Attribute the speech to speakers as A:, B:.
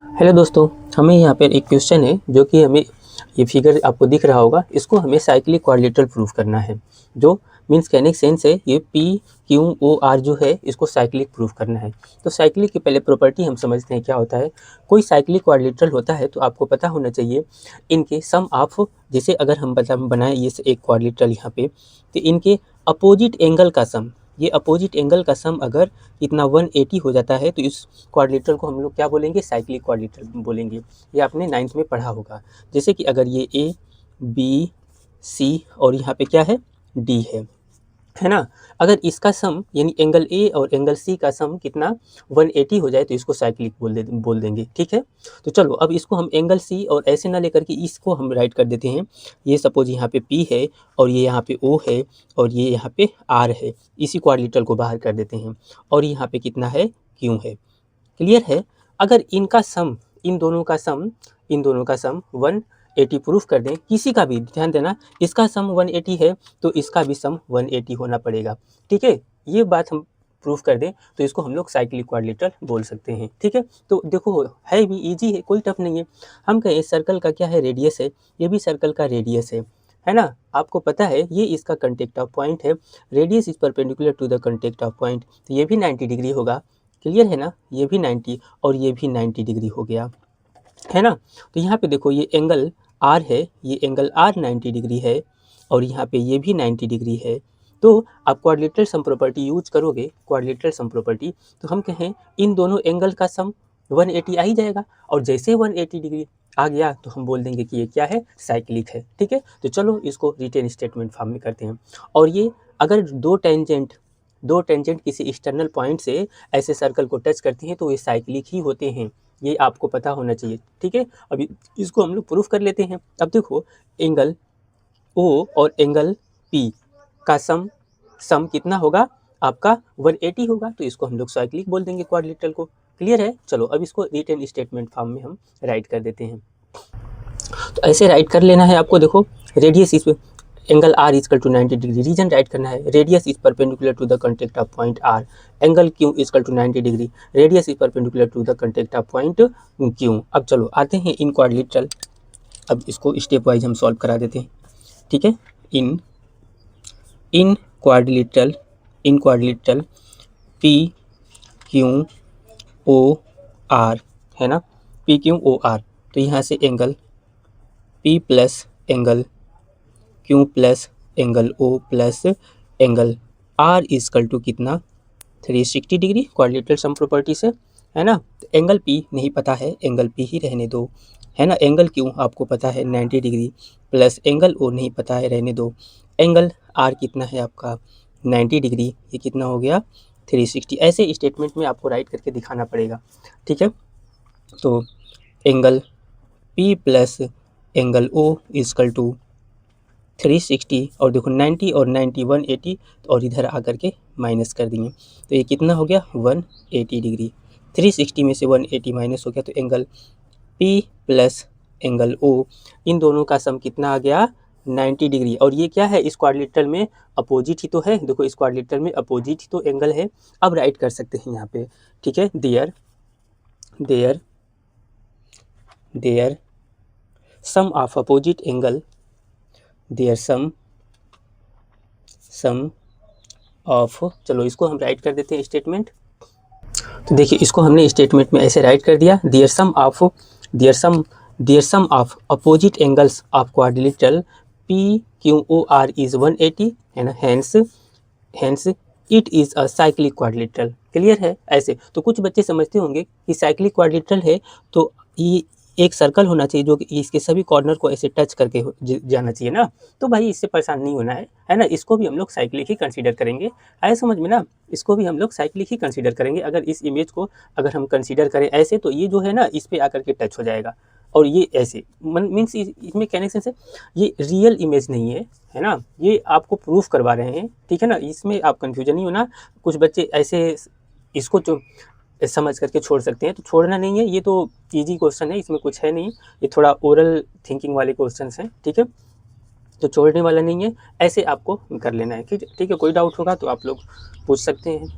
A: Hello दोस्तों, हमें यहाँ पर एक क्वेश्चन है जो कि हमें ये फिगर आपको दिख रहा होगा। इसको हमें साइक्लिक क्वाड्रिलेटरल प्रूफ करना है। जो मीन्स कहने का सेंस है ये पी क्यू ओ आर जो है इसको साइक्लिक प्रूफ करना है। तो साइक्लिक की पहले प्रॉपर्टी हम समझते हैं क्या होता है। कोई साइक्लिक क्वाड्रिलेटरल होता है तो आपको पता होना चाहिए इनके सम ऑफ, जैसे अगर हम बनाए ये एक क्वाड्रिलेटरल यहाँ पे, तो इनके अपोजिट एंगल का सम, ये अपोजिट एंगल का सम अगर इतना 180 हो जाता है तो इस क्वाड्रिलेटरल को हम लोग क्या बोलेंगे, साइक्लिक क्वाड्रिलेटरल बोलेंगे। ये आपने 9th में पढ़ा होगा। जैसे कि अगर ये ए बी सी और यहाँ पे क्या है डी है ना। अगर इसका सम यानी एंगल ए और एंगल सी का सम कितना 180 हो जाए तो इसको साइक्लिक बोल देंगे। ठीक है, तो चलो अब इसको हम एंगल सी और ऐसे ना लेकर के इसको हम राइट कर देते हैं। ये सपोज यहाँ पे पी है और ये यहाँ पे ओ है और ये यहाँ पे आर है। इसी क्वाड्रिलेटरल को बाहर कर देते हैं और यहाँ पे कितना है, क्यू है। क्लियर है। अगर इनका सम, इन दोनों का सम 180 प्रूफ कर दें, किसी का भी, ध्यान देना, इसका सम 180 है तो इसका भी सम 180 होना पड़ेगा। ठीक है, ये बात हम प्रूफ कर दें तो इसको हम लोग साइक्लिक क्वाड्रिलेटरल बोल सकते हैं। ठीक है, तो देखो है भी इजी है, कोई टफ नहीं है। हम कहें सर्कल का क्या है, रेडियस है, ये भी सर्कल का रेडियस है ना। आपको पता है ये इसका कंटेक्ट ऑफ पॉइंट है, radius is perpendicular to the contact of point, तो ये भी 90 डिग्री होगा। क्लियर है ना, ये भी 90 और ये भी 90 डिग्री हो गया, है ना। तो यहाँ पे देखो ये एंगल आर है, ये एंगल आर 90 डिग्री है और यहाँ पे ये भी 90 डिग्री है। तो आप क्वाड्रिलेटरल सम प्रॉपर्टी यूज करोगे, क्वाड्रिलेटरल सम प्रॉपर्टी, तो हम कहें इन दोनों एंगल का सम 180 आ ही जाएगा और जैसे 180 डिग्री आ गया तो हम बोल देंगे कि ये क्या है, साइक्लिक है। ठीक है, तो चलो इसको रिटेन स्टेटमेंट फॉर्म में करते हैं। और ये अगर दो टेंजेंट किसी एक्सटर्नल पॉइंट से ऐसे सर्कल को टच करती हैं तो ये साइक्लिक ही होते हैं, ये आपको पता होना चाहिए। ठीक है, अभी इसको हम लोग प्रूफ कर लेते हैं। अब देखो एंगल ओ और एंगल पी का सम कितना होगा आपका, 180 होगा, तो इसको हम लोग साइक्लिक बोल देंगे क्वाड्रिलेटरल को। क्लियर है। चलो अब इसको रिटेन स्टेटमेंट फॉर्म में हम राइट कर देते हैं। तो ऐसे राइट कर लेना है आपको। देखो रेडियस इस angle R equal to 90 degree, reason write करना है, radius is perpendicular to the contact of point R, angle Q equal to 90 degree, radius is perpendicular to the contact of point Q. अब चलो आते हैं इन quadrilateral, अब इसको step wise हम solve करा देते हैं। ठीक है, in quadrilateral P Q O R, है ना, पी क्यू ओ आर, तो यहाँ से angle P plus angle Q plus angle O plus angle R equal to कितना, 360 डिग्री क्वाड्रिलेटरल सम प्रॉपर्टी से, है ना। एंगल पी नहीं पता है, एंगल पी ही रहने दो, है ना। एंगल क्यू आपको पता है 90 डिग्री, प्लस एंगल ओ नहीं पता है, रहने दो। एंगल आर कितना है आपका 90 डिग्री, ये कितना हो गया 360। ऐसे स्टेटमेंट में आपको राइट करके दिखाना पड़ेगा। ठीक है, तो angle P plus angle O equal to 360 और देखो 90 और 90 180 और इधर आकर के माइनस कर दिए, तो ये कितना हो गया 180 डिग्री। 360 में से 180 माइनस हो गया तो angle P plus angle O, इन दोनों का सम कितना आ गया 90 डिग्री। और ये क्या है, इस क्वाड्रिलेटरल में अपोजिट ही तो है। देखो इस क्वाड्रिलेटरल में अपोजिट ही तो एंगल है। अब राइट कर सकते हैं यहाँ पे। ठीक है, their sum of opposite angle, their sum of, चलो इसको हम राइट कर देते हैं स्टेटमेंट। तो देखिए इसको हमने स्टेटमेंट में ऐसे राइट कर दिया, their sum of opposite angles of quadrilateral P Q O R is 180, है ना, hence it is a cyclic quadrilateral. Clear है। ऐसे तो कुछ बच्चे समझते होंगे कि साइक्लिक क्वाड्रिलेटरल है तो ये एक सर्कल होना चाहिए जो कि इसके सभी कॉर्नर को ऐसे टच करके जाना चाहिए ना। तो भाई इससे परेशान नहीं होना है ना। इसको भी हम लोग साइक्लिक ही कंसीडर करेंगे, आए समझ में ना। इसको भी हम लोग साइक्लिक ही कंसीडर करेंगे। अगर इस इमेज को अगर हम कंसीडर करें ऐसे तो ये जो है ना इस पे आकर के टच हो जाएगा और ये ऐसे मीन्स इसमें कहने से ये रियल इमेज नहीं है ना, ये आपको प्रूफ करवा रहे हैं। ठीक है ना, इसमें आप कंफ्यूजन नहीं होना। कुछ बच्चे ऐसे इसको जो समझ करके छोड़ सकते हैं, तो छोड़ना नहीं है। ये तो इजी क्वेश्चन है, इसमें कुछ है नहीं, ये थोड़ा ओरल थिंकिंग वाले क्वेश्चन हैं। ठीक है, तो छोड़ने वाला नहीं है, ऐसे आपको कर लेना है। ठीक है, कोई डाउट होगा तो आप लोग पूछ सकते हैं।